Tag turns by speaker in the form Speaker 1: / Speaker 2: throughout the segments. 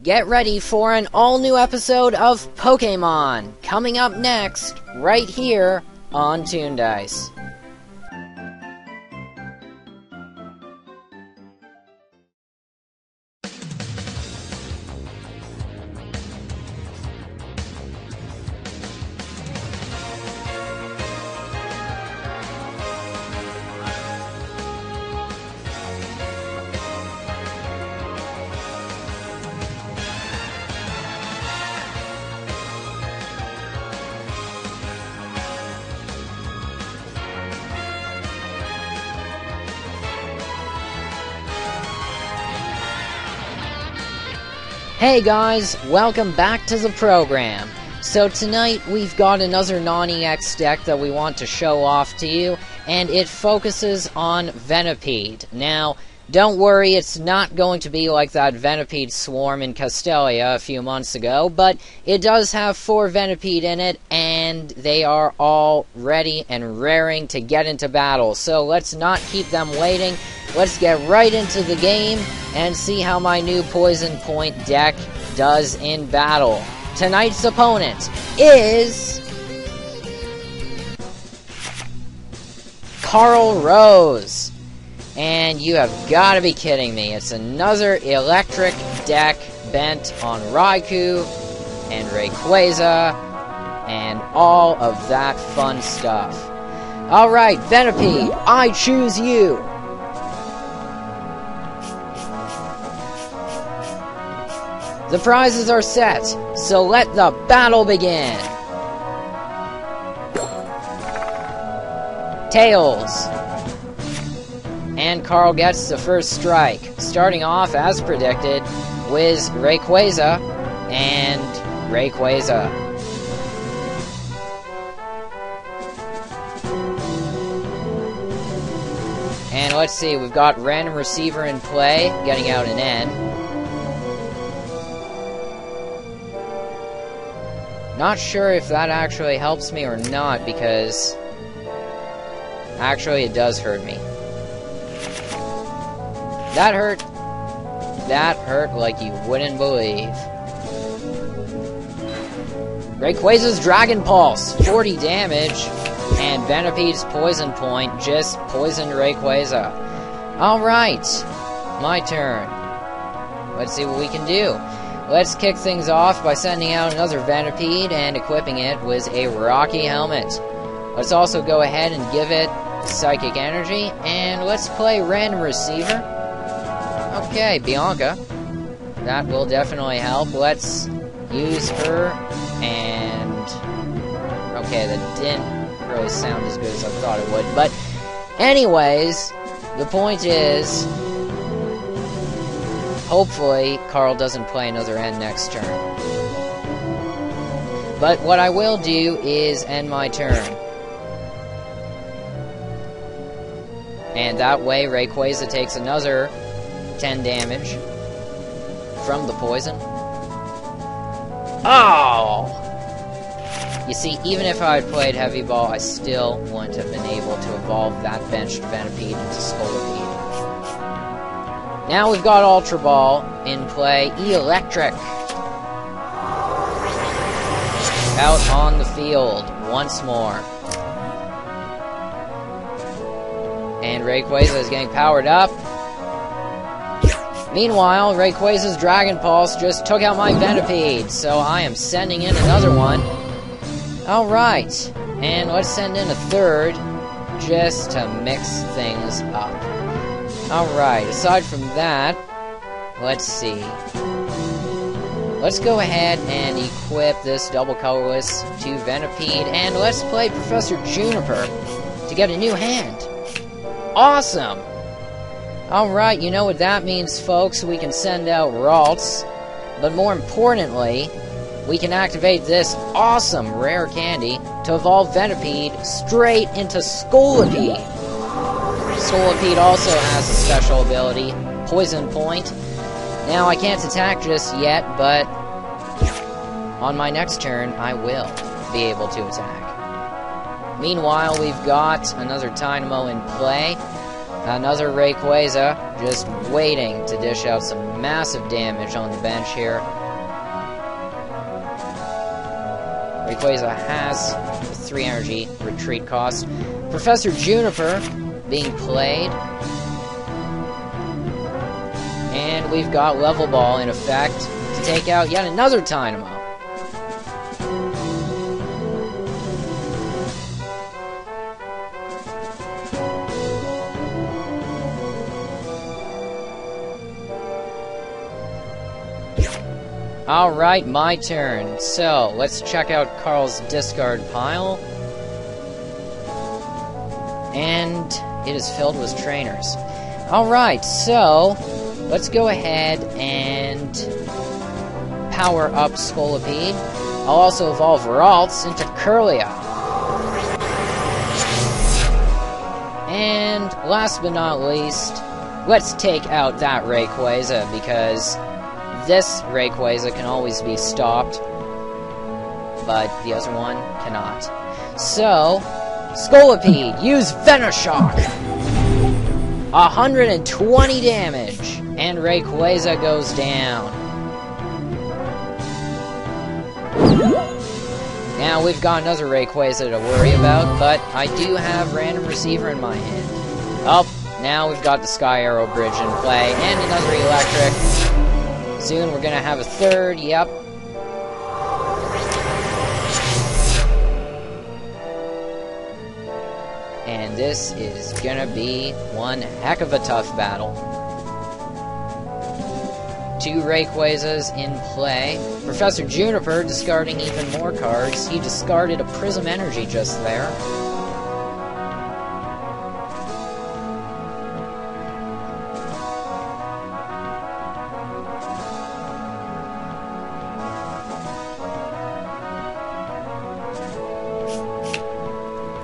Speaker 1: get ready for an all-new episode of Pokémon, coming up next, right here on TOONDISE. Hey guys, welcome back to the program. So tonight we've got another non-EX deck that we want to show off to you, and it focuses on Venipede. Now, don't worry, it's not going to be like that Venipede swarm in Castelia a few months ago, but it does have 4 Venipede in it, and they are all ready and raring to get into battle. So let's not keep them waiting. Let's get right into the game and see how my new Poison Point deck does in battle. Tonight's opponent is Carl Rose. And you have got to be kidding me. It's another Eelektrik deck bent on Raikou and Rayquaza and all of that fun stuff. Alright, Venipede, I choose you. The prizes are set, so let the battle begin! Tails! And Carl gets the first strike, starting off as predicted with Rayquaza and Rayquaza. And let's see, we've got Random Receiver in play, getting out an N. Not sure if that actually helps me or not, because actually it does hurt me. That hurt. That hurt like you wouldn't believe. Rayquaza's Dragon Pulse, 40 damage, and Venipede's Poison Point just poisoned Rayquaza. Alright, my turn. Let's see what we can do. Let's kick things off by sending out another Venipede and equipping it with a Rocky Helmet. Let's also go ahead and give it Psychic Energy, and let's play Random Receiver. Okay, Bianca. That will definitely help. Let's use her, and okay, that didn't really sound as good as I thought it would, but anyways, the point is, hopefully, Carl doesn't play another N next turn. But what I will do is end my turn. And that way, Rayquaza takes another 10 damage from the poison. Oh! You see, even if I had played Heavy Ball, I still wouldn't have been able to evolve that benched Venipede into Scolipede. Now we've got Ultra Ball in play. Eelektrik out on the field once more. And Rayquaza is getting powered up. Meanwhile, Rayquaza's Dragon Pulse just took out my Venipede, so I am sending in another one. Alright, and let's send in a third, just to mix things up. Alright, aside from that, let's see. Let's go ahead and equip this double colorless to Venipede, and let's play Professor Juniper to get a new hand. Awesome! Alright, you know what that means, folks. We can send out Ralts, but more importantly, we can activate this awesome rare candy to evolve Venipede straight into Scolipede. Scolipede also has a special ability, Poison Point. Now, I can't attack just yet, but on my next turn, I will be able to attack. Meanwhile, we've got another Dynamo in play. Another Rayquaza, just waiting to dish out some massive damage on the bench here. Rayquaza has 3 energy retreat cost. Professor Juniper being played. And we've got Level Ball in effect to take out yet another Dynamo. Alright, my turn. So, let's check out Carl's discard pile. And it is filled with trainers. Alright, so let's go ahead and power up Scolipede. I'll also evolve Ralts into Curlia. And last but not least, let's take out that Rayquaza, because this Rayquaza can always be stopped, but the other one cannot. So, Scolipede, use Venoshock! 120 damage, and Rayquaza goes down. Now we've got another Rayquaza to worry about, but I do have Random Receiver in my hand. Oh, now we've got the Sky Arrow Bridge in play, and another Eelektrik. Soon we're gonna have a third, yep. And this is gonna be one heck of a tough battle. 2 Rayquazas in play. Professor Juniper discarding even more cards. He discarded a Prism Energy just there.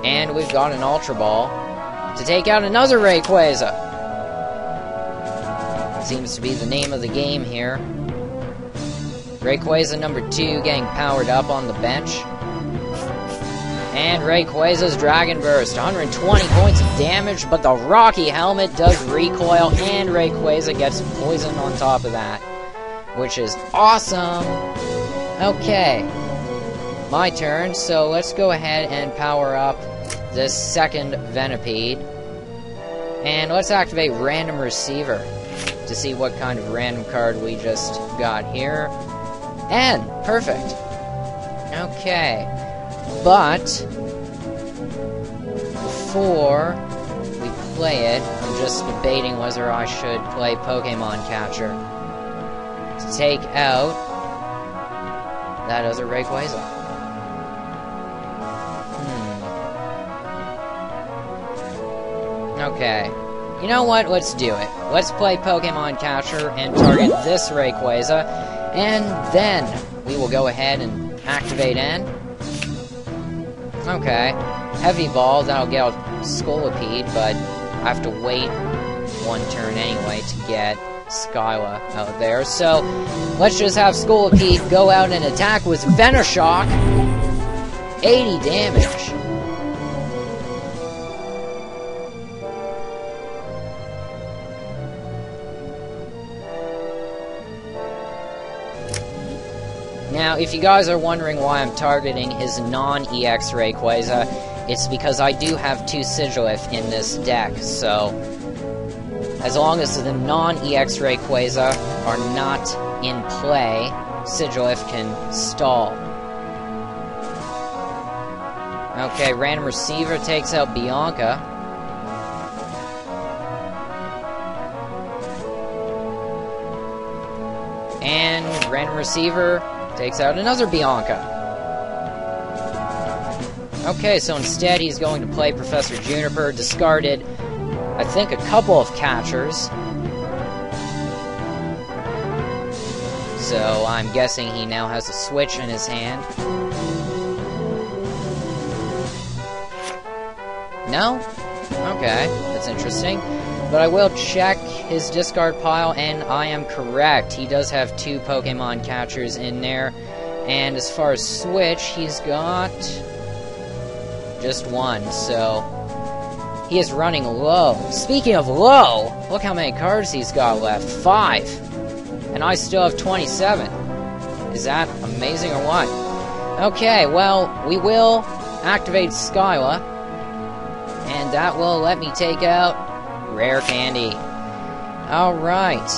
Speaker 1: And we've got an Ultra Ball to take out another Rayquaza. Seems to be the name of the game here. Rayquaza number 2 getting powered up on the bench. And Rayquaza's Dragon Burst, 120 points of damage, but the Rocky Helmet does recoil, and Rayquaza gets poisoned on top of that, which is awesome. Okay, my turn, so let's go ahead and power up this second Venipede. And let's activate Random Receiver to see what kind of random card we just got here. And perfect. Okay. But before we play it, I'm just debating whether I should play Pokémon Catcher to take out that other Rayquaza. Okay. You know what? Let's do it. Let's play Pokémon Catcher and target this Rayquaza, and then we will go ahead and activate N. Okay. Heavy Ball, that'll get out Scolipede, but I have to wait one turn anyway to get Skyla out there. So, let's just have Scolipede go out and attack with Venoshock. 80 damage. Now, if you guys are wondering why I'm targeting his non-EX Rayquaza, it's because I do have 2 Sigilyph in this deck, so as long as the non-EX Rayquaza are not in play, Sigilyph can stall. Okay, Random Receiver takes out Bianca. And Random Receiver takes out another Bianca. Okay, so instead he's going to play Professor Juniper, discarded, I think, a couple of catchers. So I'm guessing he now has a switch in his hand. No? Okay, that's interesting. But I will check his discard pile, and I am correct. He does have 2 Pokemon catchers in there. And as far as switch, he's got just 1, so he is running low. Speaking of low, look how many cards he's got left. 5. and I still have 27. Is that amazing or what? Okay, well, we will activate Skyla, and that will let me take out Rare Candy. Alright.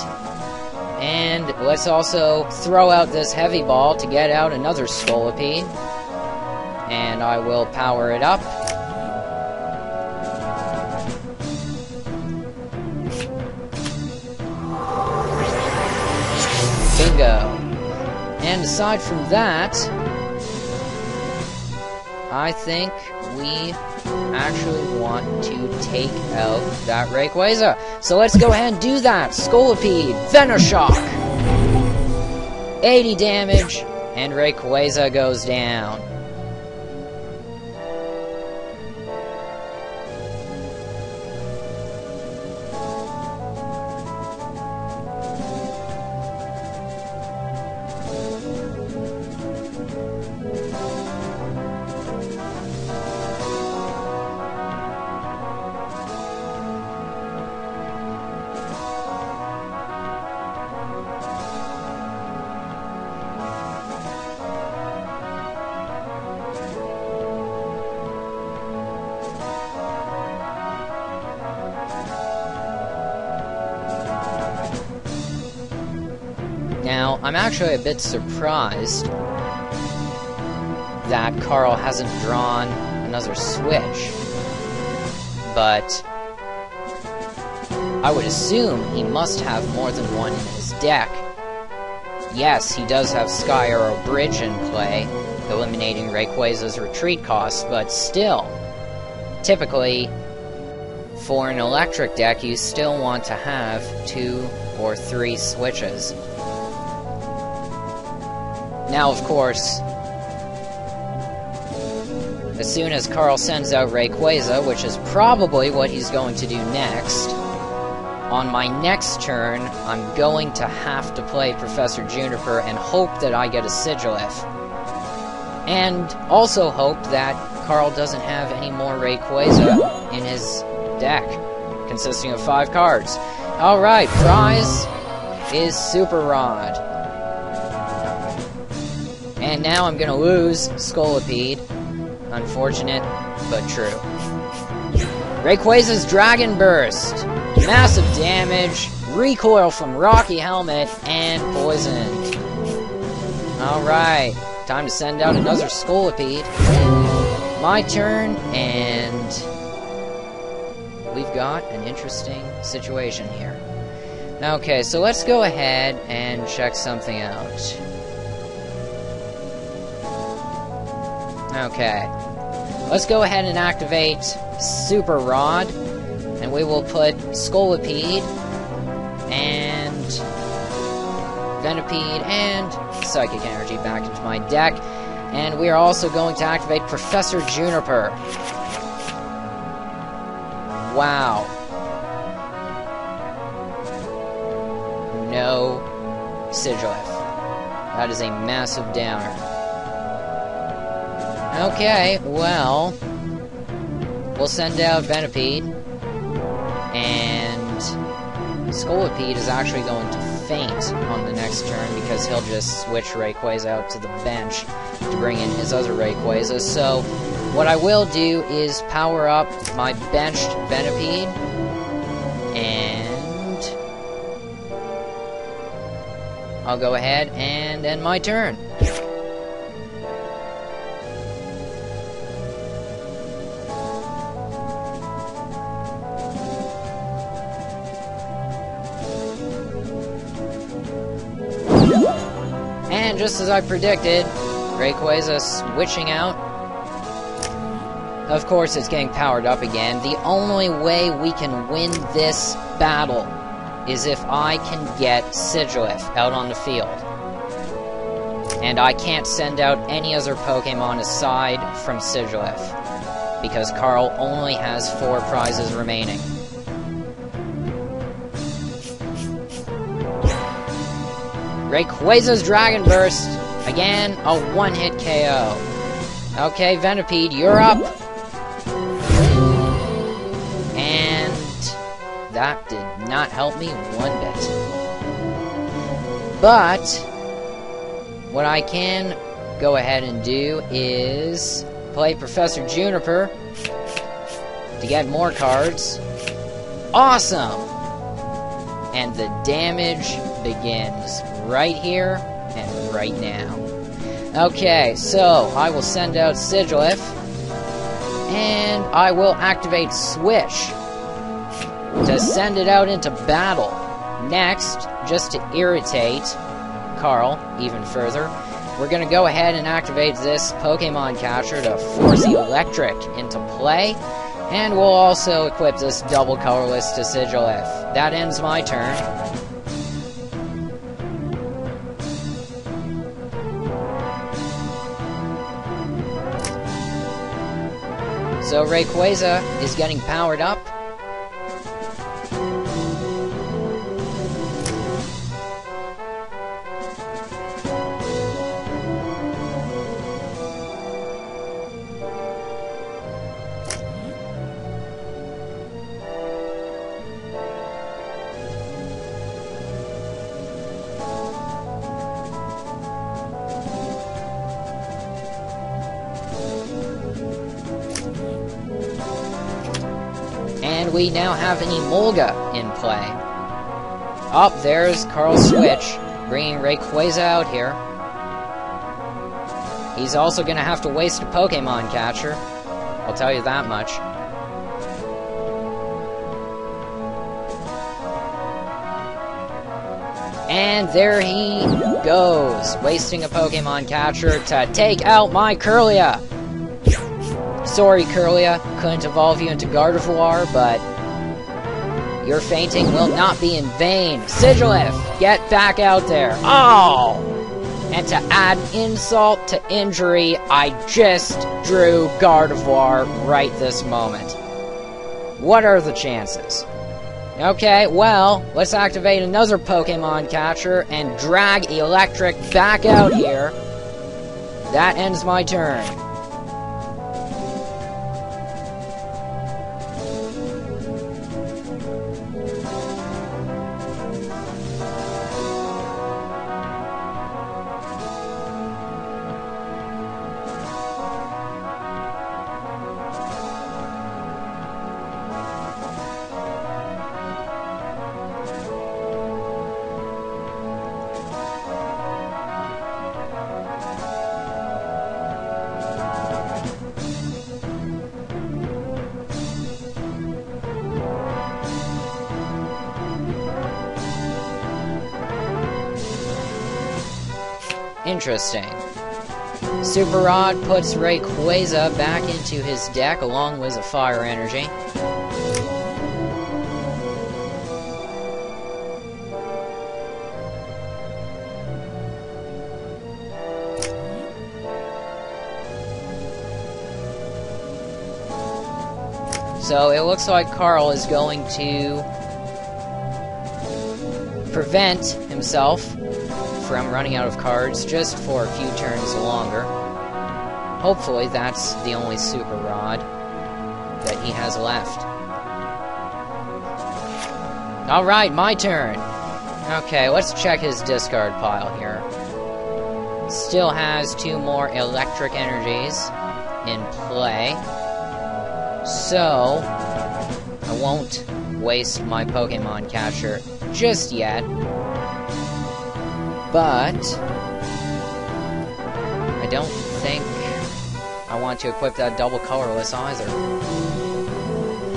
Speaker 1: And let's also throw out this Heavy Ball to get out another Scolipede. And I will power it up. Bingo. And aside from that, I think we actually want to take out that Rayquaza. So let's go ahead and do that. Scolipede, Venoshock. 80 damage, and Rayquaza goes down. Now, I'm actually a bit surprised that Carl hasn't drawn another Switch, but I would assume he must have more than one in his deck. Yes, he does have Sky Arrow Bridge in play, eliminating Rayquaza's retreat costs, but still, typically, for an electric deck, you still want to have 2 or 3 switches. Now, of course, as soon as Carl sends out Rayquaza, which is probably what he's going to do next, on my next turn, I'm going to have to play Professor Juniper and hope that I get a Sigilif. And also hope that Carl doesn't have any more Rayquaza in his deck, consisting of 5 cards. Alright, prize is Super Rod. And now I'm gonna lose Scolipede. Unfortunate, but true. Rayquaza's Dragon Burst. Massive damage, recoil from Rocky Helmet, and poisoned. Alright, time to send out another Scolipede. My turn, and we've got an interesting situation here. Okay, so let's go ahead and check something out. Okay, let's go ahead and activate Super Rod, and we will put Scolipede, and Venipede, and Psychic Energy back into my deck, and we are also going to activate Professor Juniper. Wow. No Sigilif. That is a massive downer. Okay, well, we'll send out Venipede, and Scolipede is actually going to faint on the next turn because he'll just switch Rayquaza out to the bench to bring in his other Rayquaza. So, what I will do is power up my benched Venipede, and I'll go ahead and end my turn. And just as I predicted, Rayquaza switching out. Of course, it's getting powered up again. The only way we can win this battle is if I can get Sigilif out on the field. And I can't send out any other Pokemon aside from Sigilif, because Carl only has 4 prizes remaining. Rayquaza's Dragon Burst. Again, a one-hit KO. Okay, Venipede, you're up. And that did not help me one bit. But what I can go ahead and do is play Professor Juniper to get more cards. Awesome! And the damage begins right here and right now. Okay, so I will send out Sigilif, and I will activate Swish to send it out into battle. Next, just to irritate Carl even further, we're going to go ahead and activate this Pokemon catcher to force Eelektrik into play, and we'll also equip this double colorless to Sigilif. That ends my turn. So Rayquaza is getting powered up. And we now have an Emolga in play. Up there's Carl's Switch, bringing Rayquaza out here. He's also going to have to waste a Pokemon catcher. I'll tell you that much. And there he goes, wasting a Pokemon catcher to take out my Kirlia. Sorry, Kirlia, couldn't evolve you into Gardevoir, but your fainting will not be in vain. Sigilif, get back out there. Oh! And to add insult to injury, I just drew Gardevoir right this moment. What are the chances? Okay, well, let's activate another Pokemon catcher and drag Eelektrik back out here. That ends my turn. Interesting. Super Rod puts Rayquaza back into his deck along with a Fire Energy. So it looks like Carl is going to prevent himself from running out of cards just for a few turns longer. Hopefully that's the only Super Rod that he has left. Alright, my turn. Okay, let's check his discard pile here. Still has 2 more Eelektrik energies in play. So I won't waste my Pokemon catcher just yet. But I don't think I want to equip that double colorless either.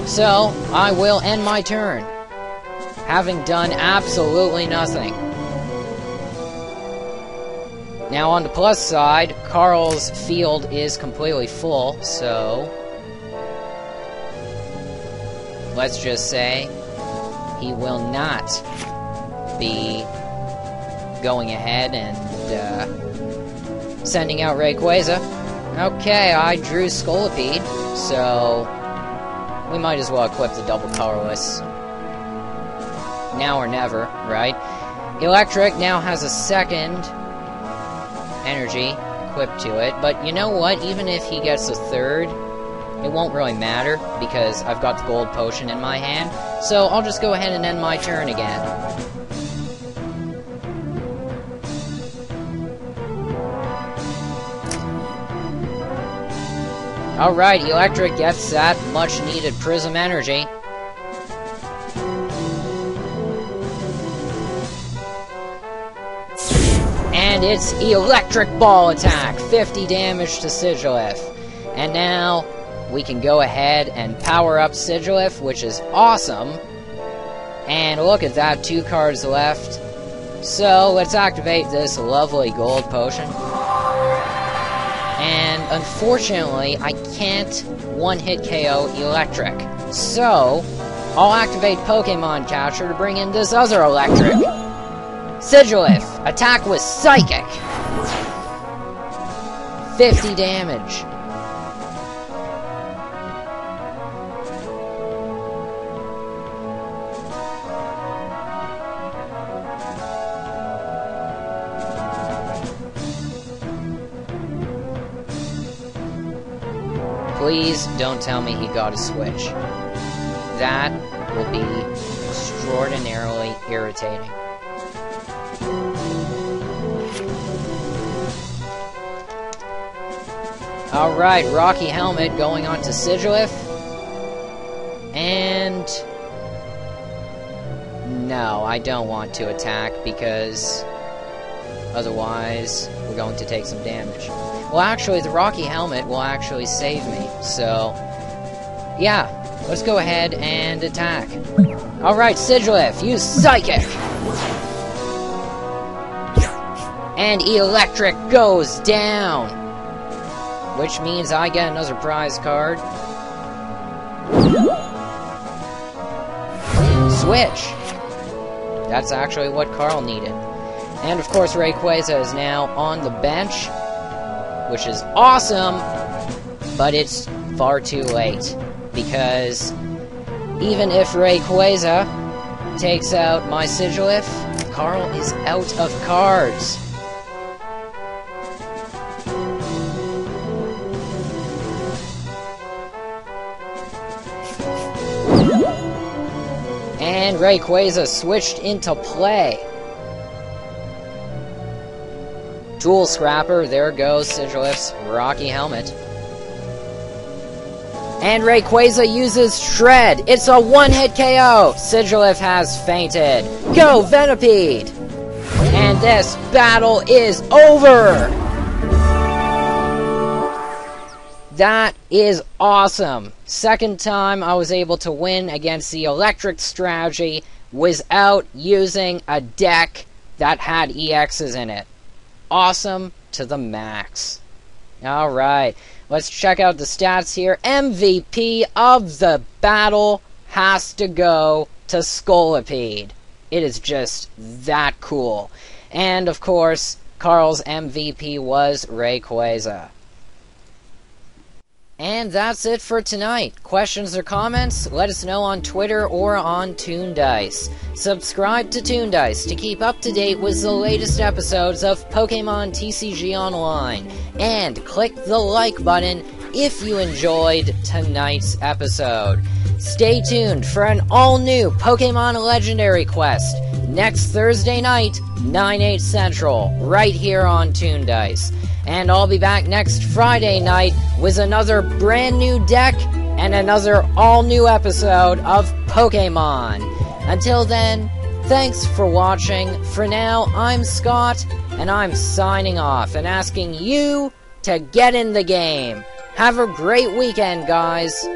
Speaker 1: So I will end my turn, having done absolutely nothing. Now on the plus side, Carl's field is completely full, so let's just say he will not be going ahead and sending out Rayquaza. Okay, I drew Scolipede, so we might as well equip the double colorless. Now or never, right? Eelektrik now has a second energy equipped to it, but you know what? Even if he gets a third, it won't really matter, because I've got the gold potion in my hand, so I'll just go ahead and end my turn again. Alright, Eelektrik gets that much needed Prism energy. And it's Eelektrik Ball attack, 50 damage to Sigilyph. And now we can go ahead and power up Sigilyph, which is awesome. And look at that, 2 cards left. So let's activate this lovely gold potion. And unfortunately, I can't one-hit KO Eelektrik. So I'll activate Pokemon Catcher to bring in this other Eelektrik. Sigilyph, attack with Psychic. 50 damage. Please don't tell me he got a switch. That will be extraordinarily irritating. Alright, Rocky Helmet going on to Sigilyph. And no, I don't want to attack because otherwise we're going to take some damage. Well, actually, the Rocky Helmet will actually save me, so yeah, let's go ahead and attack. Alright, Sigilyph, use Psychic! And Eelektrik goes down! Which means I get another prize card. Switch! That's actually what Carl needed. And of course, Rayquaza is now on the bench, which is awesome, but it's far too late, because even if Rayquaza takes out my Sigilyph, Carl is out of cards. And Rayquaza switched into play. Tool Scrapper, there goes Sigilyph's Rocky Helmet. And Rayquaza uses Shred! It's a one-hit KO! Sigilyph has fainted. Go, Venipede! And this battle is over! That is awesome! Second time I was able to win against the Eelektrik strategy without using a deck that had EXs in it. Awesome to the max. Alright, let's check out the stats here. MVP of the battle has to go to Scolipede. It is just that cool. And of course, Carl's MVP was Rayquaza. And that's it for tonight. Questions or comments? Let us know on Twitter or on TOONDISE. Subscribe to TOONDISE to keep up to date with the latest episodes of Pokémon TCG Online. And click the like button if you enjoyed tonight's episode. Stay tuned for an all-new Pokémon Legendary Quest next Thursday night, 9/8 Central, right here on TOONDISE. And I'll be back next Friday night with another brand new deck and another all-new episode of Pokémon. Until then, thanks for watching. For now, I'm Scott, and I'm signing off and asking you to get in the game. Have a great weekend, guys.